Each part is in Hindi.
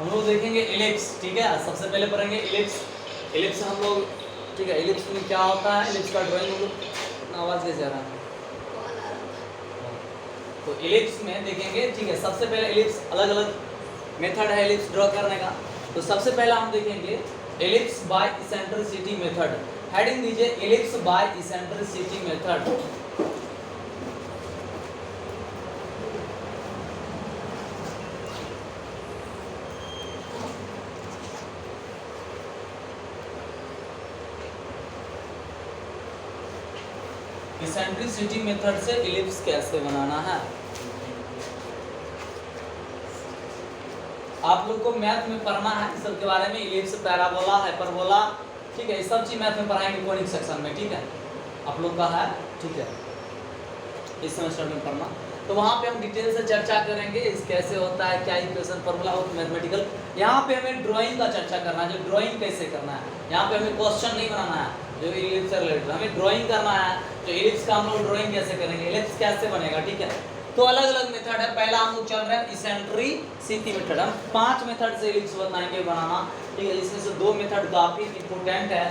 हम लोग देखेंगे इलिप्स, ठीक है। सबसे पहले पढ़ेंगे इलिप्स। इलिप्स हम लोग, ठीक है, इलिप्स में क्या होता है, इलिप्स का ड्राइंग हम लोग, आवाज़ कैसे आ रहा है, तो इलिप्स में देखेंगे, ठीक है। सबसे पहले इलिप्स, अलग अलग मेथड है इलिप्स ड्रॉ करने का। तो सबसे पहला हम देखेंगे ellipse by eccentricity method. Heading दीजिए ellipse by eccentricity method. Eccentricity method से इलिप्स कैसे बनाना है। आप लोग को मैथ में पढ़ना है इस सब के बारे में, इलिप्स, पैराबोला, हाइपरबोला, ठीक है। ये सब चीज मैथ में पढ़ाएंगे कोनिक सेक्शन में, ठीक है। आप लोग का है, ठीक है, इस सेमेस्टर में पढ़ना। तो वहाँ पे हम डिटेल से चर्चा करेंगे इस कैसे होता है, क्या इक्वेशन फार्मूला हो, मैथमेटिकल। यहाँ पे हमें ड्राइंग का चर्चा करना है, जो ड्राइंग कैसे करना है। यहाँ पे हमें क्वेश्चन नहीं बनाना है जो इलिप्स से रिलेटेड, हमें ड्राइंग करना है। तो इलिप्स का हम लोग ड्राइंग कैसे करेंगे, इलिप्स कैसे बनेगा, ठीक है। तो अलग अलग मेथड है। पहला हम लोग चल रहे हैं इसेंट्रिसिटी मेथड। हम 5 मेथड से इलिप्स बताएंगे बनाना, ठीक है। इसमें से 2 मेथड काफी इंपॉर्टेंट है,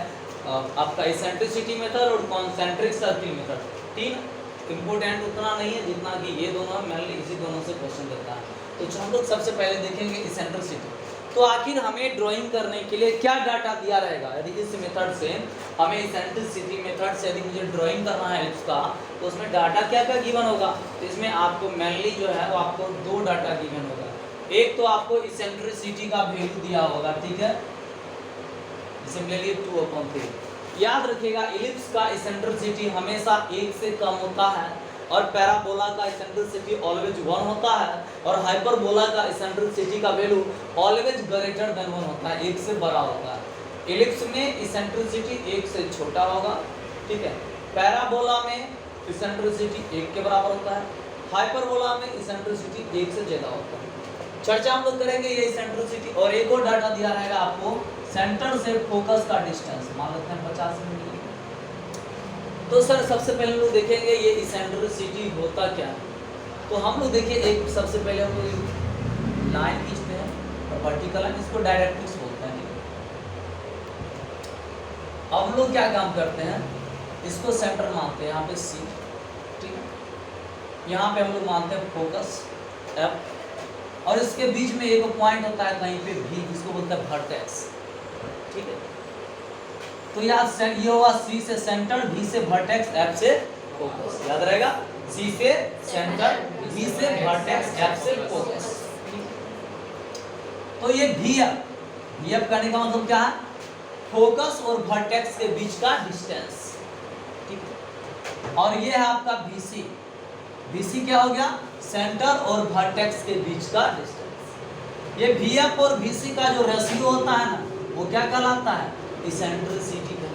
आपका इसेंट्रिसिटी मेथड और कॉन्सेंट्रिक सर्किल मेथड। 3 इंपॉर्टेंट उतना नहीं है जितना कि ये दोनों, मेनली इसी दोनों से क्वेश्चन देता है। तो हम लोग सबसे पहले देखेंगे इसेंट्रिसिटी। तो आखिर हमें ड्राइंग करने के लिए क्या डाटा दिया रहेगा, यदि इस मेथड से हमें इसेंट्रिसिटी मेथड से यदि मुझे ड्राइंग करना है इलिप्स का, तो उसमें डाटा क्या क्या गिवन होगा। तो इसमें आपको मेनली जो है वो आपको 2 डाटा गिवन होगा। एक तो आपको इसेंट्रिसिटी का वैल्यू दिया होगा, ठीक है, इसे ले लिए 2/3। याद रखिएगा इलिप्स का इसेंट्रिसिटी हमेशा 1 से कम होता है, और पैराबोला का इसेंट्रिसिटी ऑलवेज 1 होता है, और हाइपरबोला का इसेंट्रिसिटी का वैल्यू ऑलवेज ग्रेटर देन 1 होता है, 1 से बड़ा होता है। इलिप्स में इसेंट्रिसिटी 1 से छोटा होगा, ठीक है। पैराबोला में इसेंट्रिसिटी 1 के बराबर होता है, हाइपरबोला में इसेंट्रिसिटी 1 से ज़्यादा होता है। चर्चा हम लोग करेंगे ये इसेंट्रिसिटी। और एक और डाटा दिया रहेगा आपको, सेंटर से फोकस का डिस्टेंस, मान लेते हैं 50 मिलीमीटर। तो सर सबसे पहले लोग देखेंगे ये इसेंट्रिसिटी होता क्या है। तो हम लोग देखिए, एक सबसे पहले हम लोग लाइन खींचते हैं और वर्टिकल लाइन, इसको डायरेक्ट्रिक्स बोलते हैं। अब हम लोग क्या काम करते हैं, इसको सेंटर मानते हैं, यहाँ पे सी, ठीक है। यहाँ पे हम लोग मानते हैं फोकस एफ, और इसके बीच में एक पॉइंट होता है कहीं पे भी, जिसको बोलते हैं वर्टेक्स, ठीक है। तो यार ये होगा सी से सेंटर, भी से वर्टेक्स, एफ से फोकस, याद रहेगा, सी से सेंटर, भी से वर्टेक्स, एफ से फोकस। तो ये भी एफ करने का मतलब क्या है, फोकस और वर्टेक्स के बीच का डिस्टेंस, ठीक है। और ये है आपका बीसी। बीसी क्या हो गया, सेंटर और वर्टेक्स के बीच का डिस्टेंस। ये VF और VC का जो रेशियो होता है ना, वो क्या कहलाता है, इसेंट्रिसिटी का।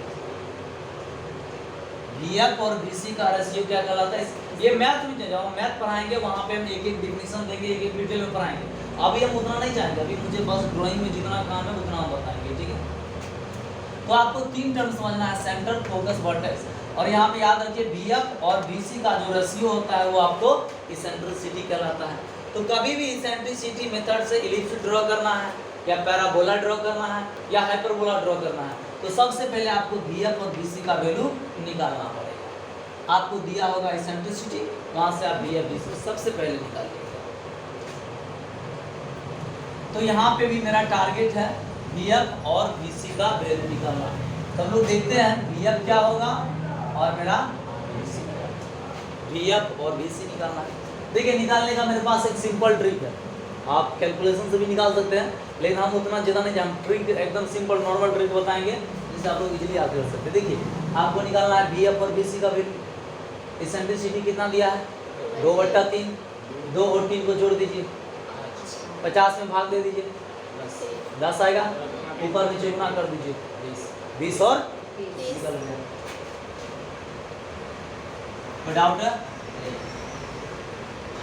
VF और VC का रेशियो क्या कहलाता है, ये मैथ में जब हम मैथ पढ़ाएंगे वहां पे हम एक एक डिफिनेशन देंगे, एक एक डिटेल में पढ़ाएंगे। अभी हम उतना नहीं चाहेंगे, अभी मुझे बस ड्राइंग में जितना काम है उतना हम बताएंगे, ठीक है। तो आपको 3 टर्म समझना है, सेंटर, फोकस, वर्टेक्स। और यहाँ पे याद रखिए VF और VC का जो रेशियो होता है वो आपको इसेंट्रिसिटी कहलाता है। तो कभी भी इसेंट्रिसिटी मेथड से इलिप्स ड्रॉ करना है, या पैराबोला ड्रॉ करना है, या हाइपरबोला ड्रॉ करना है, तो सबसे पहले आपको VF और VC का वैल्यू निकालना पड़ेगा। आपको दिया होगा इसेंट्रिसिटी, वहाँ से आप VF VC सबसे पहले निकालिएगा। तो यहाँ पे भी मेरा टारगेट है VF और VC का वैल्यू निकालना। तो हम लोग देखते हैं VF क्या होगा और मेरा VF और VC निकालना है। देखिए निकालने का मेरे पास एक सिंपल ट्रिक है, आप कैलकुलेशन से भी निकाल सकते हैं, लेकिन हम उतना ज़्यादा नहीं, हम ट्रिक एकदम सिंपल नॉर्मल ट्रिक बताएंगे जिससे आप लोग इजीली याद कर सकते हैं। देखिए आपको निकालना है VF और VC का वैल्यू। इसेंट्रिसिटी कितना दिया है, 2/3, 2 और 3 को जोड़ दीजिए, 50 में भाग दे दीजिए, 10 आएगा, ऊपर नीचे गुना कर दीजिए, 20 और 30। कोई डाउट है,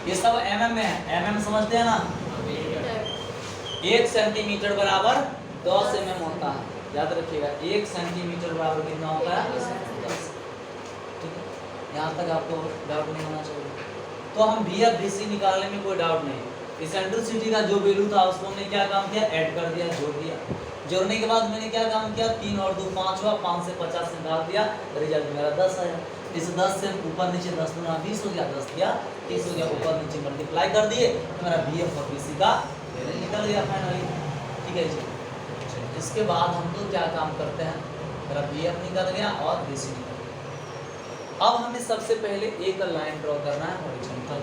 ये सब mm में है, mm समझते हैं ना, 1 सेंटीमीटर बराबर 10 mm होता है, याद रखिएगा। 1 सेंटीमीटर बराबर कितना होता है, 10, ठीक है। यहाँ तक आपको डाउट नहीं होना चाहिए। तो हम VF VC निकालने में कोई डाउट नहीं, इसेंट्रिसिटी का जो वैल्यू था उसको हमने क्या काम किया, ऐड कर दिया, जोड़ दिया। जोड़ने के बाद मैंने क्या काम किया, 3 और 2 5 हुआ, 5 से 50 निकाल दिया, रिजल्ट मेरा 10 आया। इस 10 से ऊपर नीचे 10 गुना 20 हो गया, 10 दिया 30 हो गया, ऊपर नीचे मल्टीप्लाई कर दिए तो मेरा BF और BC का निकल गया फाइनली। ठीक है जी। इसके बाद हम लोग क्या काम करते हैं, मेरा BF निकल गया और BC निकल गया। अब हमें सबसे पहले एक लाइन ड्रॉ करना है हॉरिजॉन्टल।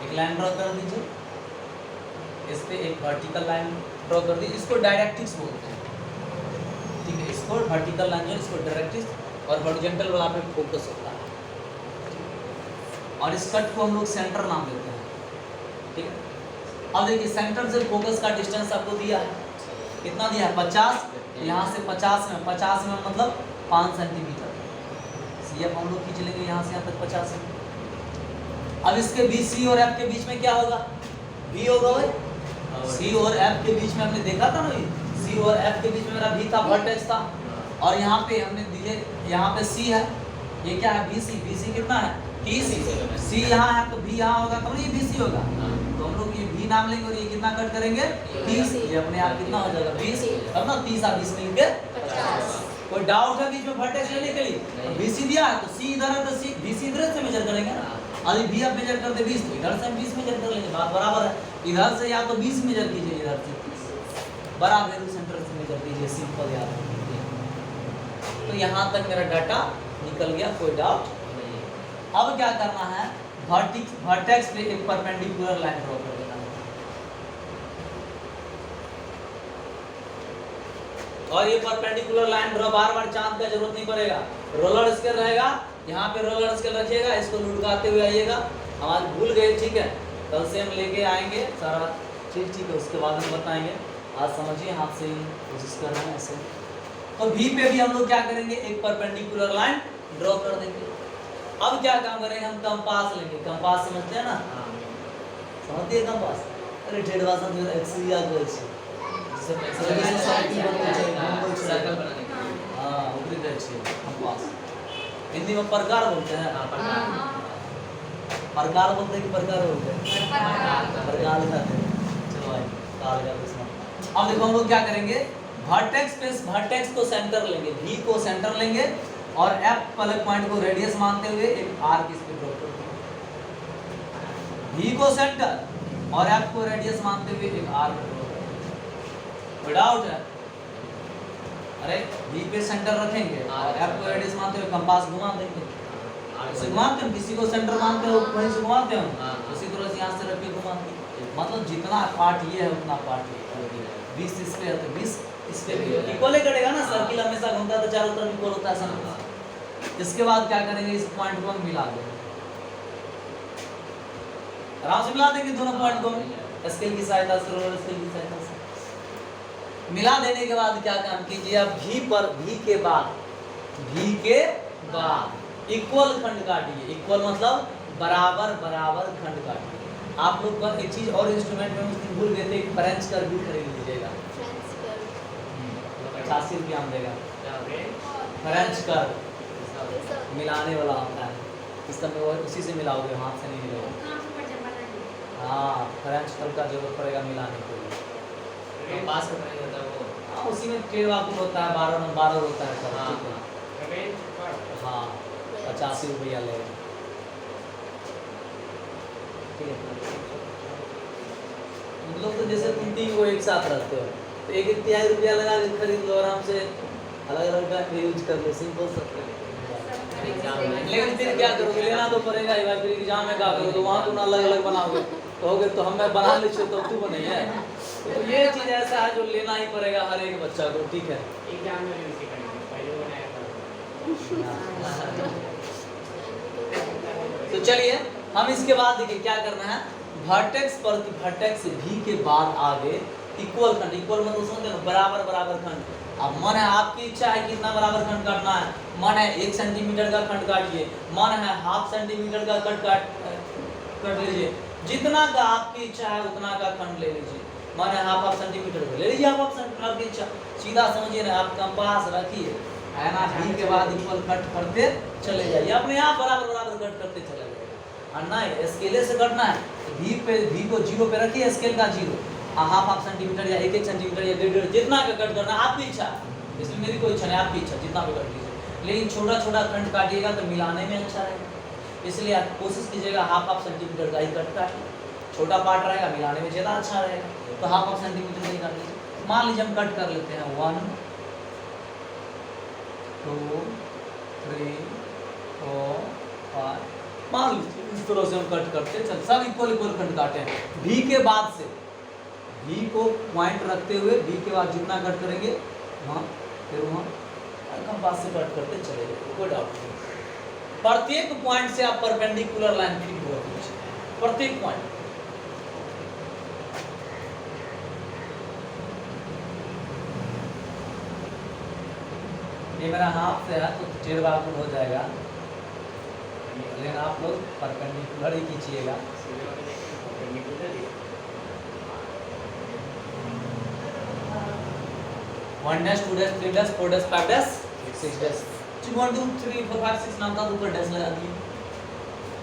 एक लाइन ड्रॉ कर दीजिए, इस पे एक वर्टिकल लाइन ड्रॉ कर दीजिए, इसको डायरेक्ट्रिक्स बोलते हैं। ठीक है, इसको वर्टिकल लाइन जो है इसको डायरेक्ट्रिक्स और हॉरिजॉन्टल वाला पे फोकस होता है। और इस कट को हम लोग सेंटर नाम देते हैं। ठीक है, अब देखिए सेंटर से फोकस का डिस्टेंस आपको दिया है, कितना दिया है 50। यहाँ से 50 में मतलब 5 सेंटीमीटर। CF हम लोग खींच लेंगे यहाँ से यहाँ तक 50 है। अब इसके बीच C और F के बीच में क्या होगा, B होगा भाई। C और F के बीच में हमने देखा था ना, C और F के बीच में मेरा B था, वर्टेक्स था। और यहाँ पे हमने दिए, यहाँ पे C है, ये क्या है BC। BC कितना है 30। C यहाँ है तो B यहाँ होगा, तो ये BC होगा। तो हम लोग ये B नाम लेंगे और ये कितना कट करेंगे 30। ये अपने आप कितना हो जाएगा 20। अब ना 30 और 20 मिलके 50। कोई डाउट है बीच में वर्टेक्स लेने के लिए, BC दिया है तो C इधर है तो BC इधर से मेजर करेंगे ना। अभी B आप मेजर कर दे 20 तो इधर से हम 20 मेजर कर लेंगे, बात बराबर है। इधर से या तो 20 मेजर कीजिए, इधर से बराबर सेंटर से मेजर कीजिए, सिंपल याद रखिए। तो यहाँ तक मेरा डाटा निकल गया, कोई डाउट नहीं। अब क्या करना है, वर्टेक्स पे एक परपेंडिकुलर लाइन ड्रॉ कर देना है। और ये परपेंडिकुलर लाइन ड्रॉ बार-बार चांद का जरूरत नहीं पड़ेगा, रोलर स्केल रहेगा, यहाँ पे रोलर स्केल रखिएगा, इसको लुढ़काते हुए आइएगा। हमारे भूल गए, ठीक है, कल से हम लेके आएंगे सारा चीज। ठीक है, उसके बाद हम बताएंगे, आज समझिए, हाथ से कोशिश कर रहे हैं ऐसे। तो V पे भी हम लोग क्या करेंगे, एक परपेंडिकुलर लाइन ड्रॉ कर देंगे। अब क्या काम करेंगे, हम कंपास लेंगे। कंपास समझते हैं ना, समझते हैं कंपास। अरे ढेर भाषा में एक्सिया को अच्छी सर्कल बनाने के लिए, हां उतरी का अच्छी कंपास। हिंदी में प्रकार बोलते हैं, प्रकार बोलते हैं कि प्रकार बोलते हैं, प्रकार लिखाते हैं। चलो भाई काल का दुश्मन। अब देखो हम लोग क्या करेंगे, वर्टेक्स को सेंटर लेंगे, V को सेंटर लेंगे और F वाले पॉइंट को रेडियस मानते हुए एक आर्क इस पे ड्रॉ कर देंगे। V को सेंटर और F को रेडियस मानते हुए एक आर्क ड्रॉ कर देंगे। कोई डाउट है? अरे V पे सेंटर रखेंगे और F को रेडियस मानते हुए कंपास घुमा देंगे। इसे घुमाते हैं, किसी को सेंटर मानते हो वहीं से घुमाते हैं, उसी तरह से यहाँ से रख के घुमाते हैं। मतलब जितना पार्ट ये है उतना पार्ट ये है। 20 इस पे है तो 20 इस पे भी इक्वल ही करेगा ना, सर्किल हमेशा घूमता है तो चारों तरफ इक्वल होता है सब। इसके बाद क्या करेंगे, इस पॉइंट को हम मिला देंगे, आराम से मिला देंगे दोनों पॉइंट को स्केल की सहायता से, रोलर स्केल की सहायता से मिला देने के बाद क्या काम कीजिए, अब V के बाद इक्वल खंड काटिए। इक्वल मतलब बराबर खंड काटिए। आप लोग का एक चीज और इंस्ट्रूमेंट में उस दिन भूल गए थे, फ्रेंच कर्व भी खरीद लीजिएगा, 85 रुपया में देगा। फ्रेंच कर्व मिलाने वाला होता है, इस समय वो उसी से मिलाओगे, हाथ से नहीं मिलाओगे। हाँ, फ्रेंच कर्व का जरूरत पड़ेगा मिलाने के लिए। पास का प्राइस होता है वो, हाँ उसी में टेढ़ वाकुल होता है, 12 होता है सब। हाँ 85 रुपया लेगा, ठीक है। मतलब तो जैसे तुम 3 को एक साथ रखते हो तो 1-1 रुपया लगा के खरीद लो, आराम से अलग-अलग का यूज कर लो, सिंपल सब। लेकिन फिर क्या करोगे, लेना तो पड़ेगा ही भाई, फिर एग्जाम में क्या करोगे, तो वहाँ तुम अलग-अलग बनाओगे, कहोगे तो हम बना ले तो तू बने है। तो ये चीज ऐसा है जो लेना ही पड़ेगा हर एक बच्चा को, ठीक है। एग्जाम में भी उसी करेंगे, पहले बनाया था। तो चलिए हम इसके बाद देखिए क्या करना है, वर्टेक्स से V के बाद आगे इक्वल खंड, इक्वल मतलब समझते हैं बराबर खंड। अब मन है, आपकी इच्छा है कितना बराबर खंड काटना है, मन है 1 सेंटीमीटर का खंड काटिए, मन है 1/2 सेंटीमीटर का कट लीजिए, जितना का आपकी इच्छा है उतना का खंड ले लीजिए। मन है 1/2 सेंटीमीटर का ले लीजिए, 1/2 सेंटीमीटर आपकी इच्छा, सीधा समझिए ना। आप कंपास रखिए है ना। भी के बाद इक्वल कट करते चले जाइए, अपने आप बराबर बराबर कट करते चले जाइए। और नहीं स्केल से कटना है तो भी को 0 पे रखिए, स्केल का 0, हाफ सेंटीमीटर या 1 सेंटीमीटर या 1.5 जितना का कट करना है आपकी इच्छा है, इसमें मेरी कोई इच्छा नहीं, आपकी इच्छा जितना भी कट लीजिए। लेकिन छोटा छोटा खंड काटिएगा तो मिलाने में अच्छा रहेगा, इसलिए आप कोशिश कीजिएगा हाफ सेंटीमीटर का ही कट काटिए, छोटा पार्ट रहेगा मिलाने में ज़्यादा अच्छा रहेगा, तो हाफ सेंटीमीटर ही काट लीजिए। मान लीजिए हम कट कर लेते हैं 1 2 3 4 5, मान लीजिए इस तरह से हम कट करते चल, सब इक्वल इक्वल खंड काटे हैं। भी के बाद से भी को पॉइंट रखते हुए भी के बाद जितना कट करेंगे वहाँ फिर वहाँ कंपास से कट करते चले जाएंगे, कोई डाउट नहीं। प्रत्येक पॉइंट से आप परपेंडिकुलर लाइन खींच हुआ कीजिए, प्रत्येक पॉइंट। ये मेरा हाफ से है तो टेढ़ बाकुल हो जाएगा, लेकिन आप लोग परपेंडिकुलर ही खींचिएगा। 1 dash 2 dash 3 dash 4 dash 5 dash 6 dash 1 2 3 4 5 6 नाम का ऊपर डैश लगा दिए,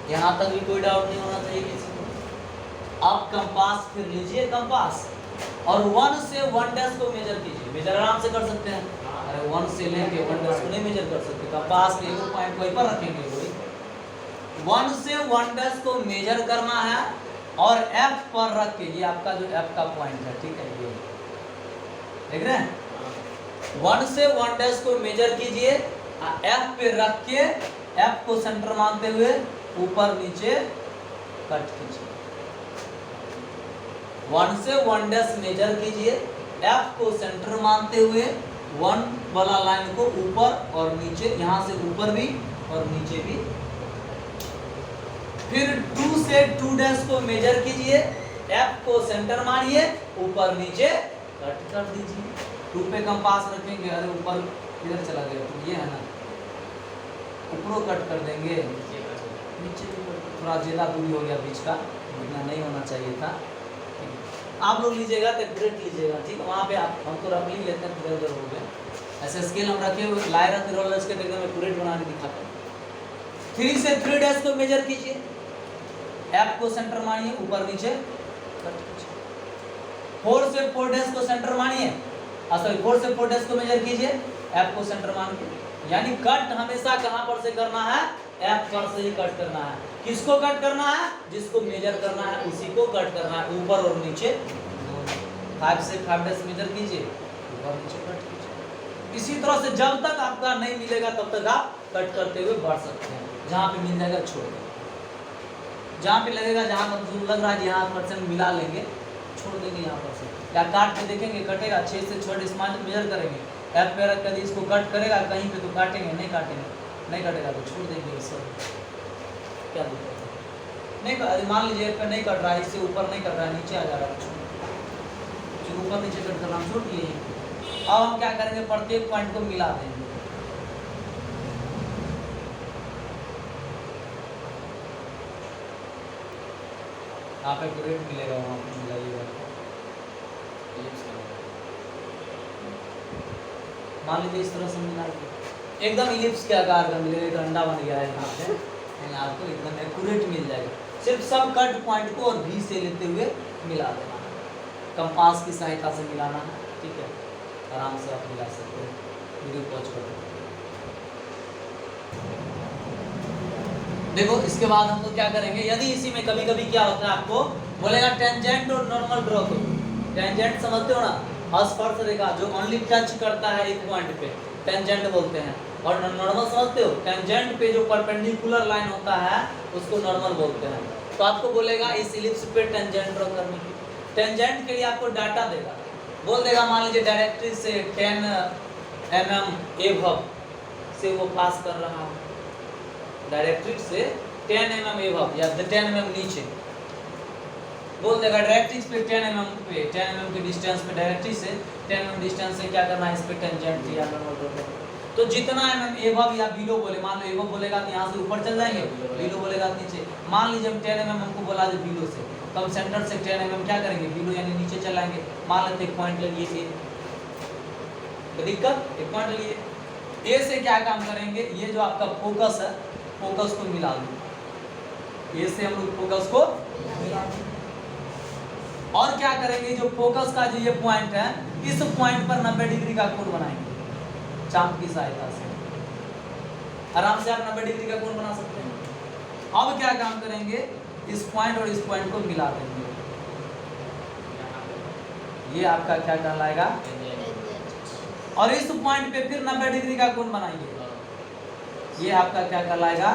यहाँ तक भी कोई डाउट नहीं होना चाहिए किसी को। आप कंपास फिर लीजिए कंपास और 1 से 1 डैश को मेजर कीजिए, मेजर आराम से कर सकते हैं। अरे 1 से लेके 1 डैश को नहीं मेजर कर सकते, कंपास के एक पॉइंट कोई पर रखेंगे, कोई 1 से 1 डैश को मेजर करना है और F पर रख के, ये आपका जो F का पॉइंट है, ठीक है, ये देख रहे हैं। 1 से 1 डैश को मेजर कीजिए, F पे रख के F को सेंटर मानते हुए ऊपर नीचे कट कीजिए। 1 से 1 डैश मेजर कीजिए, F को सेंटर मानते हुए 1 वाला लाइन को ऊपर और नीचे, यहाँ से ऊपर भी और नीचे भी। फिर 2 से 2 डैश को मेजर कीजिए, F को सेंटर मारिए, ऊपर नीचे कट कर दीजिए। 2 पे कंपास रखेंगे, अरे ऊपर इधर चला गया तो ये है ना, ऊपरों कट कर देंगे, नीचे थोड़ा ज़्यादा दूरी हो गया बीच का, इतना नहीं होना चाहिए था। आप लोग लीजिएगा तो एक्यूरेट लीजिएगा, ठीक है। वहाँ पे आप हमको रख ही लेते हैं, इधर उधर हो गया। ऐसे स्केल हम रखे हुए लाए रहते रोलर स्केल एकदम एक्यूरेट बना के दिखाते हैं। 3 से 3 डैश को मेजर कीजिए, F को सेंटर मानिए, ऊपर नीचे कट कीजिए। 4 से 4 डैश को सेंटर मानिए, सॉरी 4 से 4 डैश को मेजर कीजिए, F को सेंटर मान के, यानी कट हमेशा कहाँ पर से करना है, F पर से ही कट करना है। किसको कट करना है, जिसको मेजर करना है उसी को कट करना है, ऊपर और नीचे। 5 से 5 डैश मेजर कीजिए, ऊपर नीचे कट कीजिए। इसी तरह से जब तक आपका नहीं मिलेगा तब तक आप कट करते हुए बढ़ सकते हैं, जहाँ पे मिल जाएगा छोड़ देंगे, जहाँ पे लगेगा, जहाँ पर जो लग रहा है यहाँ % मिला लेंगे, छोड़ देंगे यहाँ पर से, या काट के देखेंगे कटेगा, 6 से 6 डैश मेजर करेंगे, F पे रख कर इसको कट करेगा कहीं पे तो काटेंगे, नहीं काटेंगे, नहीं कटेगा तो छोड़ देंगे। इससे क्या दिक्कत है, नहीं मान लीजिए F पे नहीं कट रहा है, इससे ऊपर नहीं कट रहा है, नीचे आ जा रहा है, छोड़, ऊपर नीचे कट करना हम छोड़ दिए। अब हम क्या करेंगे, प्रत्येक पॉइंट को मिला देंगे। यहाँ पे एक्यूरेट मिलेगा, वहाँ पे मिलाइएगा। मान लीजिए इस तरह से मिला के एकदम इलिप्स के आकार का मिलेगा, एक अंडा बन गया है यहाँ पे, आपको एकदम एक्यूरेट मिल जाएगा। सिर्फ सब कट पॉइंट को और भी से लेते हुए मिला देना है, कंपास की सहायता से मिलाना है, ठीक है। आराम से आप मिला सकते हैं, वीडियो पॉज कर देखो। इसके बाद हम लोग क्या करेंगे, यदि इसी में कभी कभी क्या होता है, आपको बोलेगा टेंजेंट और नॉर्मल ड्रॉ करो। टेंजेंट समझते हो ना, स्पर्श रेखा जो ओनली टच करता है एक पॉइंट पे, टेंजेंट बोलते हैं। और नॉर्मल समझते हो, टेंजेंट पे जो परपेंडिकुलर लाइन होता है उसको नॉर्मल बोलते हैं। तो आपको बोलेगा इस इलिप्स पे टेंजेंट ड्रॉ करने की। टेंजेंट के लिए आपको डाटा देगा, बोल देगा मान लीजिए डायरेक्ट्रिक्स से 10 mm एबव से वो पास कर रहा है, डायरेक्ट्रिक्स से 10 mm एबव या 10 mm नीचे, बोल देगा डायरेक्ट्रिक्स पे 10 mm पे 10 mm के डिस्टेंस पे डायरेक्ट्रिक्स से 10 mm डिस्टेंस से क्या करना है, इस पे टेंजेंट या नॉर्मल ड्रॉ करना। तो जितना mm एबव या बिलो बोले, मान लो एबव बोलेगा तो यहाँ से ऊपर चल जाएंगे, बिलो बोलेगा तो नीचे। मान लीजिए हम 10 mm हमको बोला जो बिलो से, तो हम सेंटर से 10 mm क्या करेंगे, बिलो यानी नीचे चलाएंगे। मान लेते एक पॉइंट ले लिए, कोई दिक्कत, एक पॉइंट लिए ए से क्या काम करेंगे, ये जो आपका फोकस है, फोकस को मिला दो। ए से हम लोग फोकस को मिला दो। और क्या करेंगे, जो फोकस का जो ये पॉइंट है, इस पॉइंट पर 90 डिग्री का कोण बनाएंगे चाप की सहायता से। आराम से आप 90 डिग्री का कोण बना सकते हैं। अब क्या काम करेंगे, इस पॉइंट और इस पॉइंट को मिला देंगे। ये आपका क्या कहलाएगा, और इस पॉइंट पे फिर 90 डिग्री का कोण बनाइए। ये आपका क्या कहलाएगा,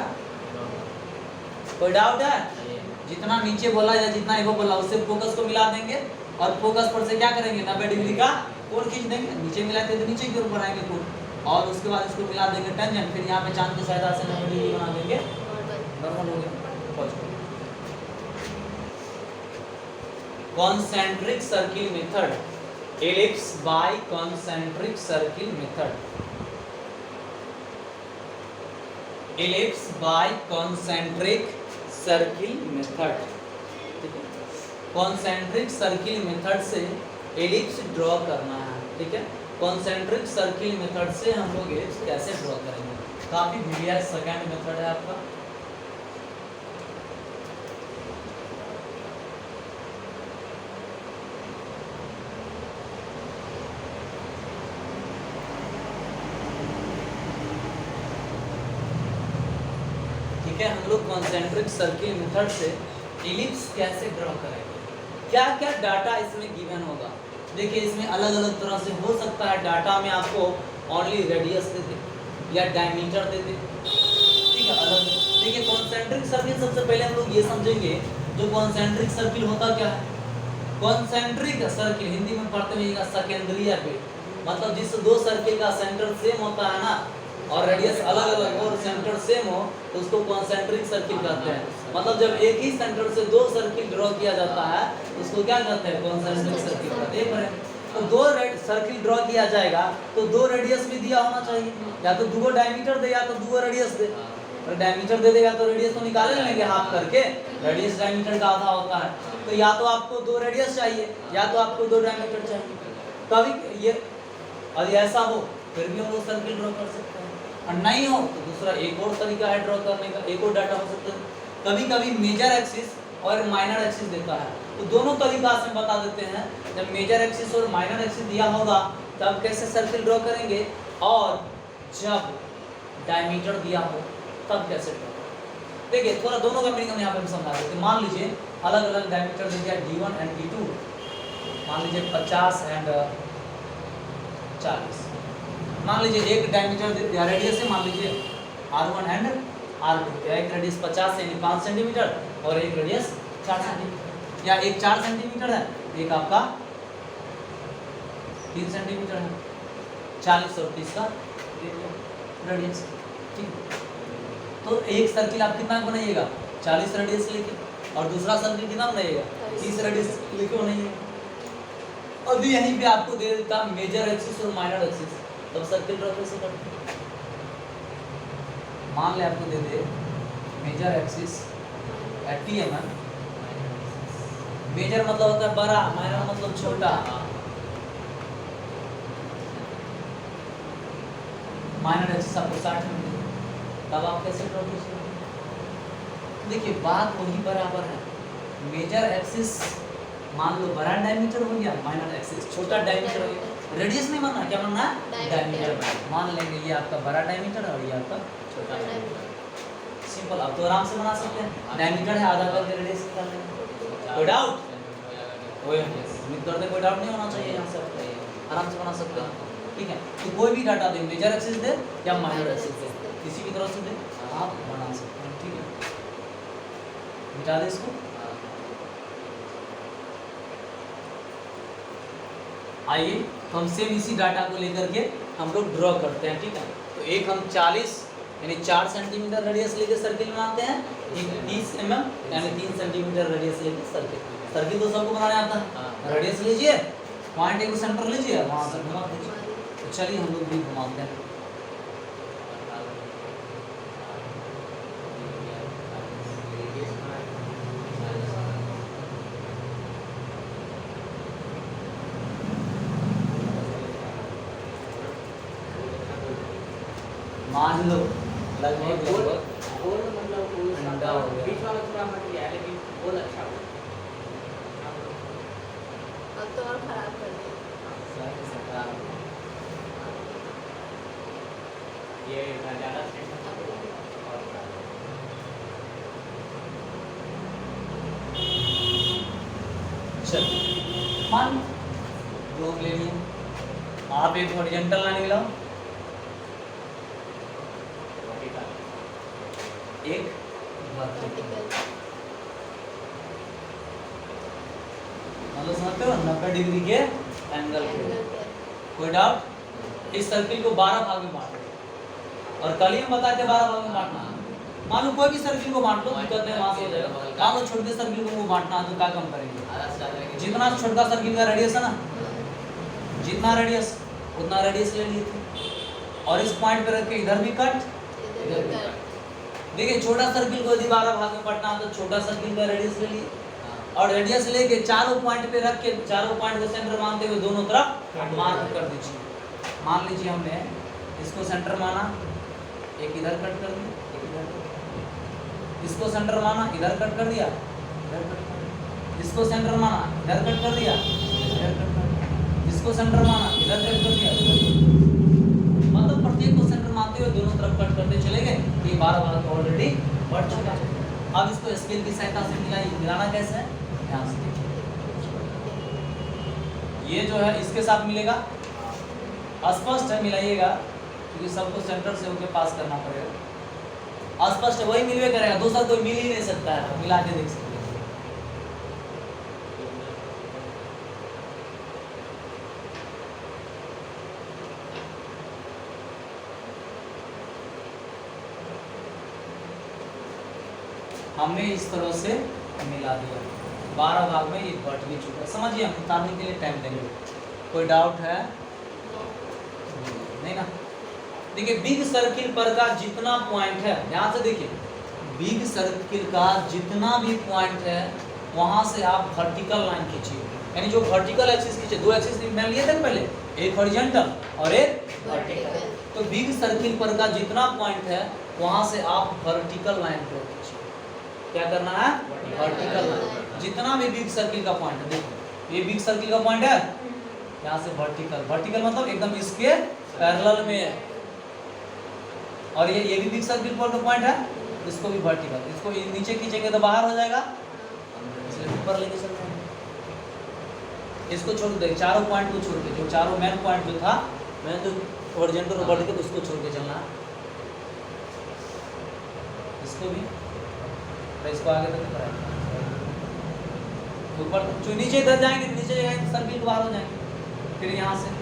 कोई डाउट है? जितना नीचे बोला या जितना एगो बोला उससे फोकस को मिला देंगे, और फोकस पर से क्या करेंगे, 90 डिग्री का कोण खींच देंगे। नीचे मिलाते तो नीचे की ओर बनाएंगे कोण, और उसके बाद इसको मिला देंगे टेंजेंट। फिर यहाँ पे चांद की सहायता से 90 डिग्री बना देंगे, नॉर्मल हो गया। Concentric circle method, ellipse by concentric circle method, ellipse by concentric circle method. ठीक है, कॉन्सेंट्रिक सर्किल मेथड से एलिप्स ड्रॉ करना है। ठीक है, कॉन्सेंट्रिक सर्किल मेथड से हम लोग एलिप्स कैसे ड्रॉ करेंगे, काफी बढ़िया सेकंड मेथड है आपका। ठीक है, हम लोग कॉन्सेंट्रिक सर्किल मेथड से एलिप्स कैसे ड्रॉ करेंगे, क्या क्या डाटा इसमें गिवन होगा। देखिए, इसमें अलग अलग तरह से हो सकता है। डाटा में आपको ओनली रेडियस देते या डायमीटर देते। ठीक है, अलग। देखिए, कॉन्सेंट्रिक सर्किल सबसे पहले हम लोग ये समझेंगे, जो कॉन्सेंट्रिक सर्किल होता क्या है। कॉन्सेंट्रिक सर्किल हिंदी में पढ़ते हुए सेकेंडरी बिट, मतलब जिस दो सर्किल का सेंटर सेम होता है ना, और रेडियस अलग अलग हो और सेंटर सेम हो, तो उसको कॉन्सेंट्रिक सर्किल कहते हैं। मतलब जब एक ही सेंटर से दो सर्किल ड्रॉ किया जाता है, उसको क्या कहते हैं, कॉन्सेंट्रिक सर्किल कहते हैं। तो दो सर्किल ड्रॉ किया जाएगा तो दो रेडियस भी दिया होना चाहिए, या तो दो डायमीटर दे या तो दो रेडियस दे। अगर डायमीटर दे देगा तो रेडियस तो निकाले लेंगे हाफ करके, रेडियस डायमीटर का आधा होता है। तो या तो आपको दो रेडियस चाहिए या तो आपको दो डायमीटर चाहिए। कभी ये यदि ऐसा हो फिर भी हम लोग सर्किल ड्रॉ कर सकते हैं, और नहीं हो तो दूसरा एक और तरीका है ड्रॉ करने का, एक और डाटा हो सकता है। कभी कभी मेजर एक्सिस और माइनर एक्सिस देता है, तो दोनों तरीका से बता देते हैं। जब मेजर एक्सिस और माइनर एक्सिस दिया होगा तब कैसे सर्किल ड्रॉ करेंगे, और जब डायमीटर दिया हो तब कैसे ड्रॉ करेंगे। देखिए, थोड़ा दोनों का मीनिंग हम यहाँ पे समझा देते हैं। मान लीजिए अलग अलग डायमीटर दे दिया, D1 एंड D2। मान लीजिए 50 एंड 40। मान लीजिए एक डायमीटर दे दिया, रेडियस है मान लीजिए R1 एंड R2। एक रेडियस 50 यानी 5 सेंटीमीटर और एक रेडियस 4 सेंटीमीटर, या एक 4 सेंटीमीटर है, एक आपका 3 सेंटीमीटर है। 40 और 30 का रेडियस। ठीक है, तो एक सर्किल आप कितना बनाइएगा, 40 रेडियस लेके, और दूसरा सर्किल कितना बनाइएगा, 30 रेडियस लेके बनाइएगा। अभी यहीं पे आपको दे देता मेजर एक्सिस और माइनर एक्सिस, तब सर्किल ड्रॉ कैसे करते हैं। मान ले आपको दे दे मेजर एक्सिस 80 mm, मेजर मतलब होता है बड़ा, माइनर मतलब छोटा। माइनर एक्सिस आपको 60 mm, तब आप कैसे ड्रॉ कीजिए। देखिए, बात वही बराबर है। मेजर एक्सिस मान लो बड़ा डायमीटर हो गया, माइनर एक्सिस छोटा डायमीटर हो गया। रेडियस नहीं मानना, क्या मानना है, डायमीटर मान लेंगे। ये आपका बड़ा डायमीटर है और ये आपका छोटा डायमीटर। सिंपल, आप तो आराम से बना सकते हैं। डायमीटर है, आधा करके रेडियस निकाल लेंगे। कोई डाउट? उम्मीद करते हैं कोई डाउट नहीं होना चाहिए, यहाँ से आराम से बना सकते हैं। ठीक है, तो कोई भी डाटा दे, मेजर एक्सिस दे या माइनर एक्सिस दे, किसी भी तरह से दे, आप बना सकते हैं। ठीक है, मिटा दे इसको। आइए तो हम सेम इसी डाटा को लेकर के हम लोग ड्रॉ करते हैं। ठीक है, तो एक हम 40 यानी 4 सेंटीमीटर रेडियस लेके सर्किल बनाते हैं, 30 mm यानी 3 सेंटीमीटर रेडियस लेके सर्किल। सर्किल तो सबको बनाने आता है। रेडियस लीजिए, पॉइंट एक सेंटर लीजिए, वहाँ से घुमा दीजिए। तो चलिए हम लोग भी घुमाते हैं। मान लो लगभग गोल लगभग गोल मतलब वो अंडा हो गया। बीच वाला थोड़ा हट गया है, लेकिन गोल अच्छा हुआ। अब तो और खराब कर दिया। सही सरकार। ये ज़्यादा सेंटर और चल मान दो ले लिए। आप एक हॉरिजॉन्टल लाइन मिलाओ, वर्टिकल एक वर्टिकल। वर्टिकल। मतलब समझते हो 90 डिग्री के एंगल के। एंगल पे। कोई डाउट? इस सर्किल को 12 भाग में बांटो, और कल ही हम बताए थे 12 भाग में बांटना। मान लो कोई भी सर्किल को बांट लो, दिक्कत नहीं, वहां से हो जाएगा। मान लो छोटे सर्किल को बांटना है तो क्या काम करेंगे? जितना छोटा सर्किल का रेडियस है ना, जितना रेडियस उतना रेडियस ले लिए थे, और इस पॉइंट पे रख के इधर भी कट। इधर भी कट। देखिए छोटा सर्किल को यदि 12 भाग में बांटना है तो छोटा सर्किल का रेडियस ले लिए, और रेडियस लेके चारों पॉइंट पे रख के चारों पॉइंट को सेंटर मानते हुए दोनों तरफ मार्क कर दीजिए। मान लीजिए हमने इसको सेंटर माना, एक इधर कट कर दिया, एक इधर कट कर दिया। इसको सेंटर माना, इधर कट कर दिया, इधर कट कर दिया। इसको सेंटर माना, इधर कट कर दिया, इधर कट कर दिया। इसको सेंटर माना, इधर कट कर दिया, इधर कट कर दिया। मतलब प्रत्येक को सेंटर मानते हुए दोनों तरफ कट करते चले गए। ये 12 भाग ऑलरेडी बढ़ चुका है। अब इसको स्केल की सहायता से मिलाना कैसे है, ध्यान से देखिए। ये जो है इसके साथ मिलेगा, अस्पष्ट है, मिलाइएगा क्योंकि सबको सेंटर से होकर पास करना पड़ेगा। अस्पष्ट है, वही मिलवे करेगा, दूसरा कोई मिल ही नहीं सकता है। मिला के देख सकते हैं। हमने इस तरह से मिला दिया, 12 भाग में ये बढ़ भी चुका है। समझिए, हम उतारने के लिए टाइम देंगे। कोई डाउट है? नहीं ना? देखिए बिग सर्किल पर का जितना पॉइंट है, ध्यान से देखिए, बिग सर्किल का जितना भी पॉइंट है वहां से आप वर्टिकल लाइन खींचिए। यानी जो वर्टिकल एक्सिस खींचे, दो एक्सिस मैंने लिए थे ना पहले, एक हॉरिजॉन्टल और एक वर्टिकल। तो बिग सर्किल पर का जितना पॉइंट है वहां से आप वर्टिकल लाइन को खींचिए। क्या करना है? Vertical line. जितना भी बिग सर्किल का पॉइंट है, देखो ये बिग सर्किल का पॉइंट है, यहाँ से वर्टिकल, वर्टिकल मतलब एकदम इसके पैरेलल में है। और ये भी बिग सर्किल पर का पॉइंट है, इसको भी वर्टिकल, इसको नीचे खींचेंगे तो बाहर हो जाएगा, इसलिए ऊपर लेके चलते हैं। इसको छोड़ दे, चारों पॉइंट को छोड़ के, जो चारों मेन पॉइंट जो था, मैंने तो हॉरिजॉन्टल और वर्टिकल उसको छोड़ के चलना है। इसको भी, तो इसको आगे तक कराएंगे, ऊपर जो नीचे इधर जाएंगे, नीचे जाएंगे सर्किल बाहर हो जाएंगे। फिर यहाँ से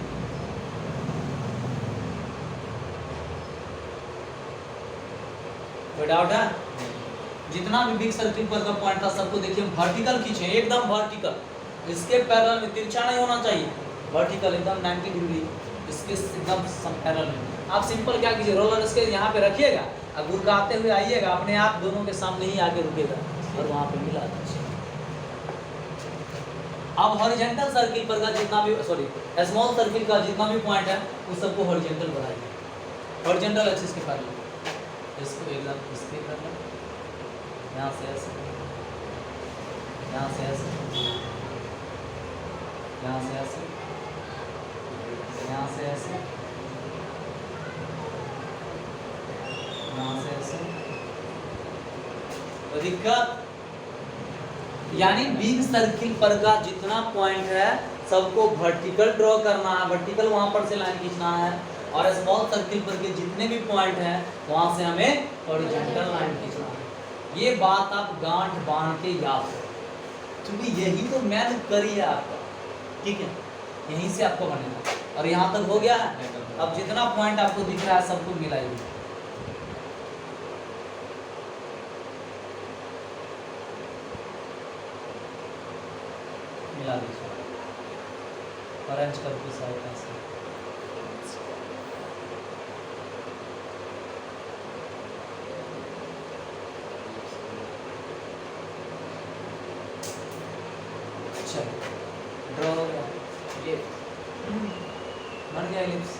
कोई डाउट है? जितना भी बिग सर्किल पर का पॉइंट था सबको देखिए हम वर्टिकल खींचे, एकदम वर्टिकल, इसके पैरेलल में, तिरछा नहीं होना चाहिए, वर्टिकल एकदम 90 डिग्री इसके एकदम पैरेलल में। आप सिंपल क्या कीजिए, रोलर स्केल यहाँ पे रखिएगा और गुरकाते हुए आइएगा, अपने आप दोनों के सामने ही आके रुकेगा और वहाँ पे मिला दीजिए। अब हॉरिजॉन्टल सर्किल पर का जितना भी, सॉरी स्मॉल सर्किल का जितना भी पॉइंट है उस सबको हॉरिजॉन्टल बनाइए, हॉरिजॉन्टल एक्सिस के पैरेलल। इसको एकदम इसके पैरेलल, यहाँ से ऐसे, यहाँ से ऐसे, यहाँ से ऐसे, यहाँ से ऐसे, यहाँ से ऐसे। तो दिक्कत, यानी बिग सर्किल पर का जितना पॉइंट है सबको वर्टिकल ड्रॉ करना है, वर्टिकल वहां पर से लाइन खींचना है, और स्मॉल सर्किल पर के जितने भी पॉइंट हैं वहां से हमें हॉरिजॉन्टल लाइन खींचना है। ये बात आप गांठ बांध के याद करो, क्योंकि यही तो मैन करी है आपका, ठीक है, यहीं से आपको बनेगा। और यहाँ तक हो गया है। अब जितना पॉइंट आपको दिख रहा है सबको मिलाइए, मिला दीजिए ऑरेंज कलर की सहायता से। चलो ड्रॉ हो गया, ये बन गया एलिप्स,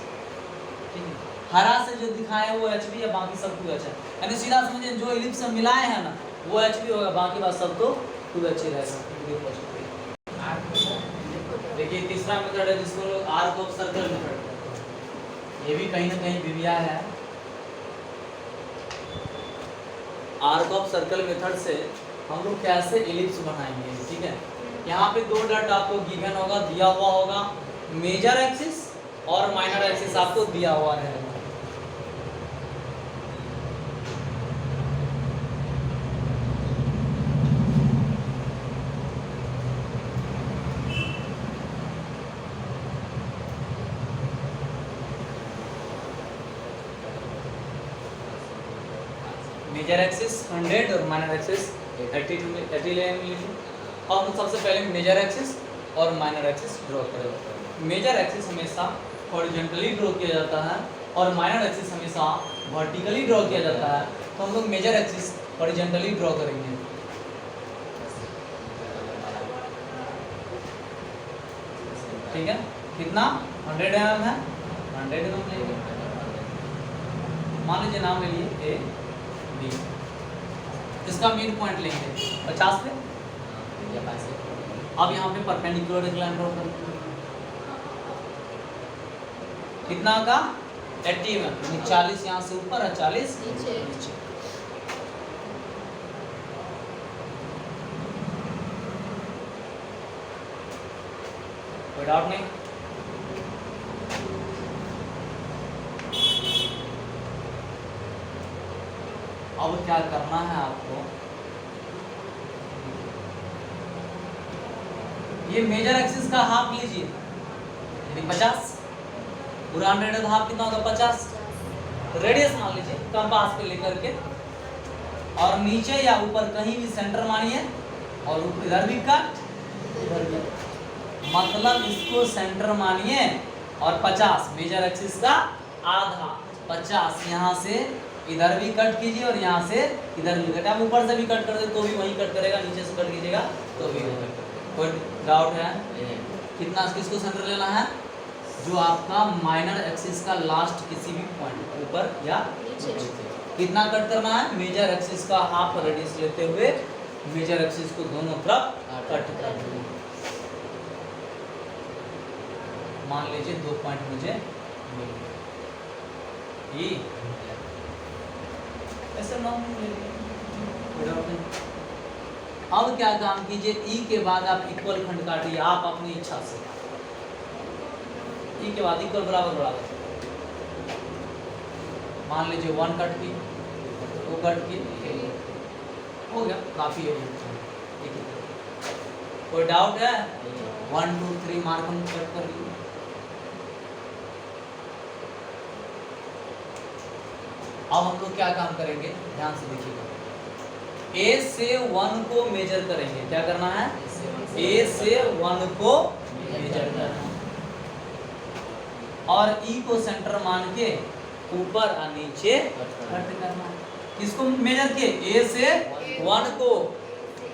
ठीक है। हरा से जो दिखाए वो एच बी है, बाकी सब 2 एच है। यानी सीधा समझिए जो इलिप्स हम मिलाए हैं ना वो एच बी होगा, बाकी बात सब तो 2 एच ही रहेगा। देखिए तीसरा मेथड है जिसको लोग आर्क ऑफ सर्कल मेथड कहते हैं। ये भी कहीं ना कहीं विविया है। आर्क ऑफ सर्कल मेथड से हम लोग कैसे इलिप्स बनाएंगे, ठीक है। यहाँ पे 2 डॉट आपको गिवन होगा, दिया हुआ होगा, मेजर एक्सिस और माइनर एक्सिस आपको दिया हुआ रहेगा। मेजर एक्सिस 100 और माइनर एक्सिस 80 ले लीजिए। अब हम सबसे पहले मेजर एक्सिस और माइनर एक्सिस ड्रॉ करेंगे। मेजर एक्सिस हमेशा हॉरिजॉन्टली ड्रॉ किया जाता है और माइनर एक्सिस हमेशा वर्टिकली ड्रॉ किया जाता है। तो हम लोग मेजर एक्सिस हॉरिजॉन्टली ड्रॉ करेंगे। ठीक है, कितना 100 mm है, 100 mm लेंगे। मान लीजिए नाम ले लिए ए बी, इसका मिड पॉइंट लेंगे 50 पे। अब यहाँ पे परपेंडिकुलर एक लाइन ड्रॉ करेंगे, कितना का 80 mm, 40 यहाँ से ऊपर है, 40 नीचे। कोई डाउट नहीं? अब क्या करना है आपको, ये मेजर एक्सिस का हाफ लीजिए, यानी 50, पूरा 100 का हाफ कितना होगा 50। रेडियस मान लीजिए कंपास पे लेकर के, और नीचे या ऊपर कहीं भी सेंटर मानिए, और इधर भी कट, इधर भी, मतलब इसको सेंटर मानिए, और 50 मेजर एक्सिस का आधा 50 यहाँ से इधर भी कट कीजिए और यहाँ से इधर भी कट। आप ऊपर से भी कट कर दे तो भी वही कट करेगा, नीचे से कट कीजिएगा तो भी वही कट करेगा। कोई डाउट है? कितना किसको सेंटर लेना है? जो आपका माइनर एक्सिस का लास्ट किसी भी पॉइंट ऊपर या नीचे। कितना कट करना है? मेजर एक्सिस का हाफ रेडियस लेते हुए मेजर एक्सिस को दोनों तरफ कट कर देंगे। मान लीजिए 2 पॉइंट मुझे मिल गए, ऐसे नाम ले लीजिए। अब क्या काम कीजिए, ई के बाद आप इक्वल खंड काटिए, आप अपनी इच्छा से। ई के बाद इक्वल बराबर बराबर, मान लीजिए 1 कट की, 2 कट की, हो गया, काफी हो गया। कोई डाउट है? 1 2 3 मार्क हम कट कर लीजिए। अब हम लोग क्या काम करेंगे, ध्यान से देखिएगा। A से 1 को मेजर करेंगे। क्या करना है? A से 1 को मेजर करना है, और E को सेंटर मान के ऊपर और नीचे कट करना है। किसको मेजर किए? A से 1 को,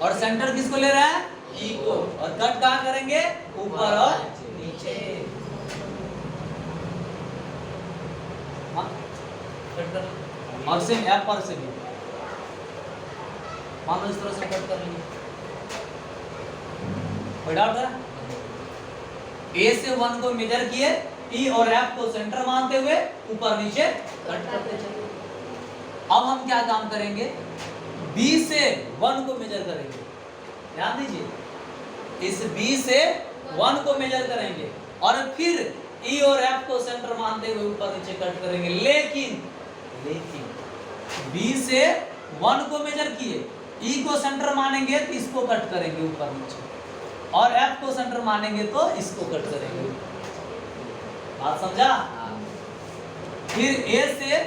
और सेंटर किसको ले रहा है? E को, और कट कहाँ करेंगे? ऊपर और नीचे। हाँ, कट कर, और सेम F पर से भी मान लो इस तरह से कट कर लेंगे। कोई डाउट है? A से 1 को मेजर किए, E और F को सेंटर मानते हुए ऊपर नीचे कट करते चलिए। अब हम क्या काम करेंगे, B से 1 को मेजर करेंगे। ध्यान दीजिए, इस B से 1 को मेजर करेंगे और फिर E और F को सेंटर मानते हुए ऊपर नीचे कट करेंगे। लेकिन B से 1 को मेजर किए, E को सेंटर मानेंगे तो इसको कट करेंगे ऊपर नीचे, और F को सेंटर मानेंगे तो इसको कट करेंगे। बात समझा? फिर A से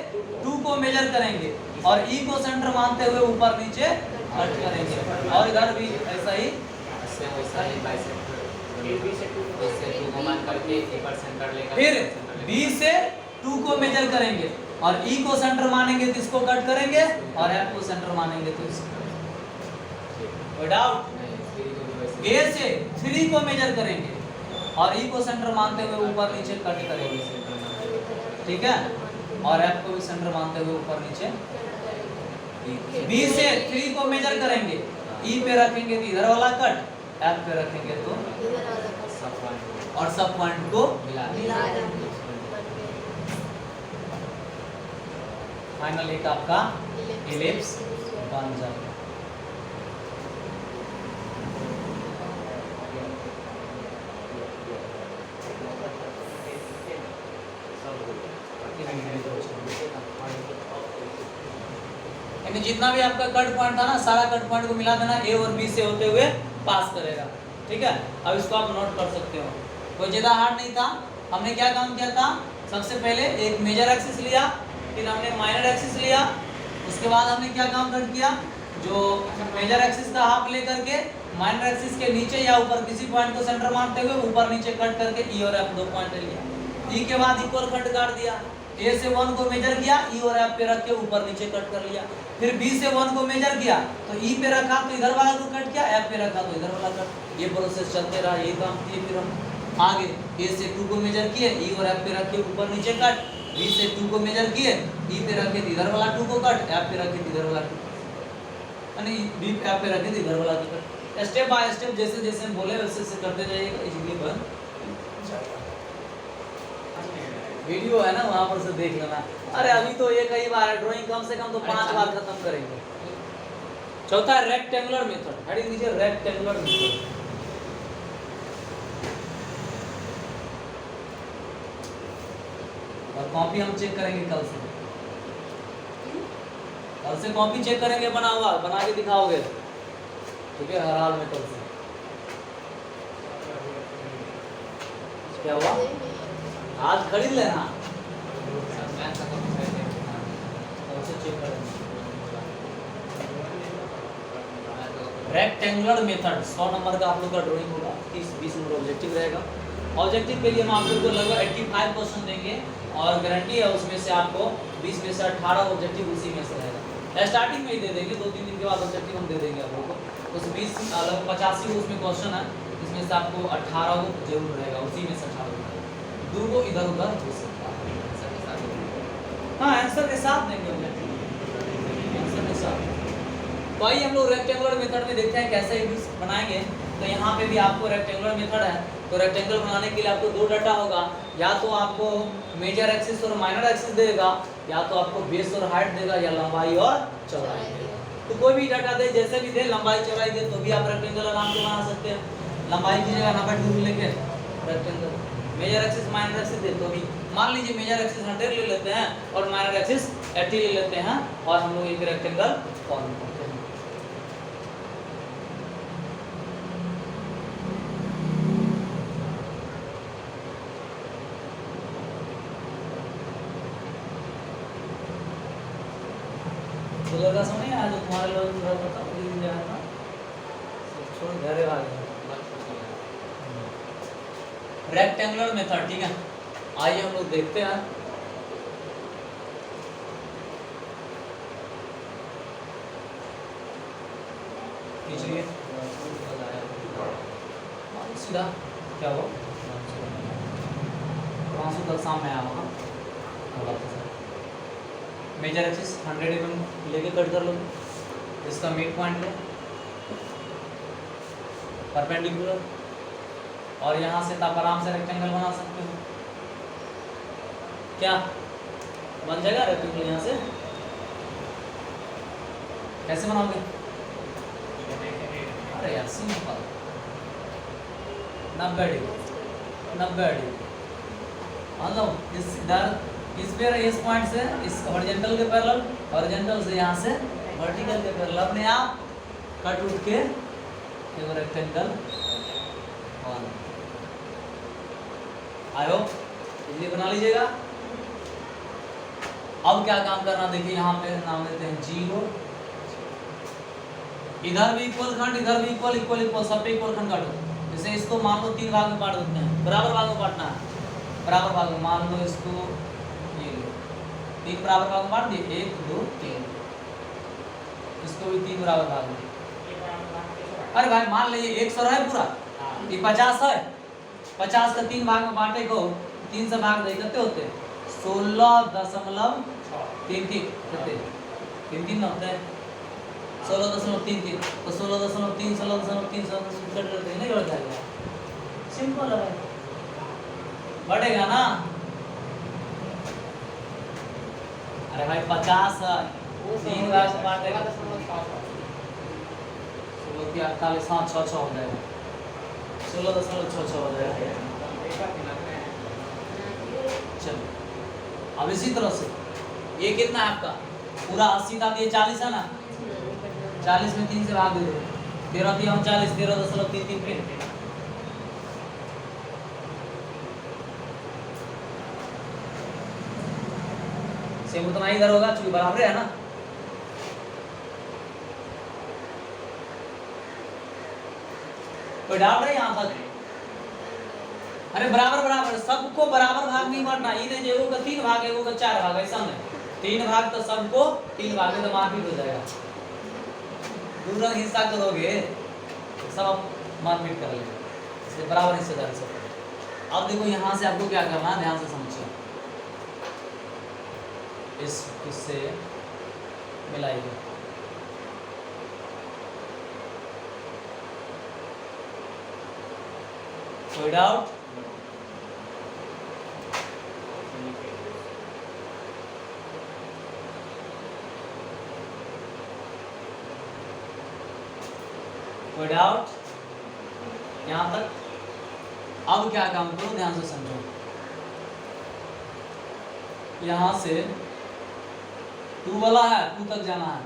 2 को मेजर करेंगे और E को सेंटर मानते हुए ऊपर नीचे कट करेंगे, और इधर भी ऐसा ही फिर B से 2 को मेजर करेंगे और E को सेंटर मानेंगे तो इसको कट करेंगे, और F को सेंटर मानेंगे तो इसको। कोई डाउट? A से 3 को मेजर करेंगे और E को सेंटर मानते हुए ऊपर नीचे कट करेंगे। ठीक है, और एफ को भी सेंटर मानते हुए ऊपर नीचे बी से 3 को मेजर करेंगे, ई पे रखेंगे तो इधर वाला कट, एफ पे रखेंगे तो इधर वाला का सब पॉइंट और सब पॉइंट को मिला मिला देंगे फाइनल एक आपका इलिप्स बन जाएगा। यानी जितना भी आपका कट पॉइंट था ना, सारा कट पॉइंट को मिला देना, ए और बी से होते हुए पास करेगा। ठीक है, अब इसको आप नोट कर सकते हो, कोई ज़्यादा हार्ड नहीं था। हमने क्या काम किया था, सबसे पहले एक मेजर एक्सिस लिया, फिर हमने माइनर एक्सिस लिया, उसके बाद हमने क्या काम कर किया, जो मेजर एक्सिस का हाफ लेकर के माइनर एक्सिस के नीचे या ऊपर किसी पॉइंट को सेंटर मानते हुए ऊपर नीचे कट करके ई और एफ 2 पॉइंट लिया। ई के बाद इक्वल खंड काट दिया, ए से 1 को मेजर किया, ई और एफ पे रख के ऊपर नीचे कट कर लिया। फिर बी से 1 को मेजर किया तो ई पे रखा तो इधर वाला को कट किया, एफ पे रखा तो इधर वाला कट। ये प्रोसेस चलते रहा, यही काम किए। फिर हम आगे ए से 2 को मेजर किए, ई और एफ पे रख के ऊपर नीचे कट। बी से 2 को मेजर किए, ई पे रखे तो इधर वाला 2 को कट, एफ पे रखे तो इधर वाला 2, यानी बी एफ पे रखे तो इधर वाला को कट। स्टेप बाय स्टेप जैसे जैसे हम बोले वैसे वैसे करते जाइएगा, इजीली बन वीडियो है ना, वहाँ पर से देख लेना। अरे अभी तो ये कई बार है, ड्राइंग कम से कम तो 5 बार खत्म करेंगे। चौथा है रेक्टेंगुलर मेथड, हेडिंग दीजिए रेक्टेंगुलर मेथड। और कॉपी हम चेक करेंगे कल से, कल से कॉपी चेक करेंगे, बना हुआ बना के दिखाओगे, ठीक है, हर हाल में कल से। क्या हुआ, आज खरीद लेना, चेक करेंगे। रेक्टेंगुलर मेथड 100 नंबर का आप लोग का ड्राइंग होगा, 30-20 नंबर ऑब्जेक्टिव रहेगा। ऑब्जेक्टिव के लिए हम आप लोग को लगभग 85 क्वेश्चन देंगे और गारंटी है उसमें से आपको 20 में से 18 ऑब्जेक्टिव उसी में से रहेगा। स्टार्टिंग में ही दे देंगे, 2-3 दिन के बाद ऑब्जेक्टिव हम दे देंगे आप लोगों को। उस 20 लगभग 85 उसमें क्वेश्चन है, इसमें से आपको 18 जरूर रहेगा, उसी में से 18 2 को इधर उधर हो सकता है। हाँ, आंसर के साथ देंगे ऑब्जेक्टिव, आंसर के साथ। तो आइए हम लोग रेक्टेंगुलर मेथड में देखते हैं कैसे बनाएंगे। तो यहाँ पे भी आपको रेक्टेंगुलर मेथड है, तो रेक्टेंगल बनाने के लिए आपको 2 डाटा होगा, या तो आपको मेजर एक्सिस और माइनर एक्सिस देगा, या तो आपको बेस और हाइट देगा, या लंबाई और चौड़ाई देगा। तो कोई भी डाटा दे, जैसे भी दे, लंबाई चौड़ाई दे, तो भी आप रेक्टेंगल आराम से बना सकते हैं। लंबाई की जगह 90 लेके rectangle, major axis minor axis दे तो भी, मान लीजिए मेजर एक्सिस 100 ले लेते हैं और माइनर एक्सिस 80 ले लेते हैं, और हम लोग एक रेक्टेंगल फॉर्म करते हैं। तो लगा समझ आया, जो तुम्हारे लोग थोड़ा बताओ दिन जाएगा, सब छोड़ घरे भागे। रेक्टेंगुलर मेथड, ठीक है, आइए हम लोग देखते हैं। खींचिए सीधा, क्या हुआ कल शाम में आया वहाँ। मेजर एक्सिस 100 mm लेके कट कर लो, इसका मिड पॉइंट ले परपेंडिकुलर, और यहाँ से आप आराम से रेक्टेंगल बना सकते हो। क्या बन जाएगा रेक्टेंगल? यहाँ से कैसे बनाओगे? अरे यार सिंपल, 90 डिग्री मतलब इस इधर इस पे इस पॉइंट से इस हॉरिजॉन्टल के पैरेलल, हॉरिजॉन्टल से यहाँ से वर्टिकल के पैरेलल, अपने आप कट उठ के एक रेक्टेंगल बन। आई होप इजीली बना लीजिएगा। अब क्या काम करना, देखिए यहाँ पे नाम देते हैं 0, इधर भी इक्वल खंड, इधर भी इक्वल इक्वल इक्वल, सब पे इक्वल खंड काटो। जैसे इसको मान लो 3 भाग में बांट देते हैं, बराबर भाग में बांटना है, बराबर भाग में मान लो इसको, ये 3 बराबर भाग में बांट दिए, 1 2 3, इसको भी 3 बराबर भाग में। अरे भाई मान लीजिए 100 है पूरा, ये 50 है, 50 का 3 भाग में बांटे को 3 से भाग दे कितने होते हैं 16.33 कितने 3 होता है 16.33 तो 16.3 16.3 16.3 करते हैं, नहीं बढ़ जाएगा, सिंपल है, बढ़ेगा ना। अरे भाई 50 है, 3 भाग में बांटेगा 48 हाँ 6 हो जाएगा, 16.66 हो जाएगा। चलो अब इसी तरह से ये कितना है आपका पूरा 80 का, ये 40 है ना, 40 में 3 से भाग दे दो, 13 3 39 13.33 पे सेम उतना ही इधर होगा चूंकि बराबर है ना। कोई डाउट है यहाँ तक? अरे बराबर बराबर सबको बराबर भाग नहीं बांटना, ये नहीं एगो का 3 भाग एगो का 4 भाग, ऐसा नहीं, 3 भाग तो सबको 3 भाग में तो मारपीट हो जाएगा, दूसरा हिस्सा को दोगे सब मारपीट कर लेंगे, इसलिए बराबर हिस्सेदारी सब। अब देखो यहाँ से आपको क्या करना है, ध्यान से समझिए, इससे मिलाइए, कोई डाउट? कोई डाउट यहाँ तक? अब क्या काम करो, ध्यान से समझो, यहाँ से 2 वाला है, 2 तक जाना है,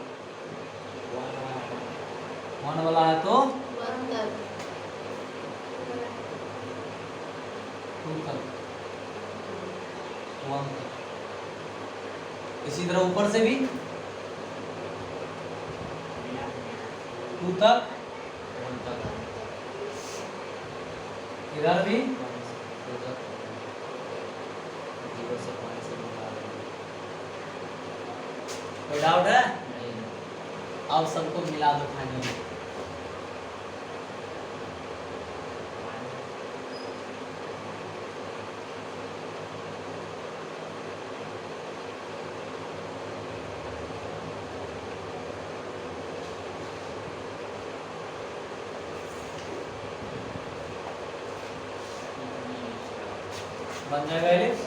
1 वाला है तो 2 तक 1 तक, इसी तरह ऊपर से भी 2 तक, इधर भी कोई डाउट है? अब सबको मिला दो फाइनली, बन जाएगा एलिप्स।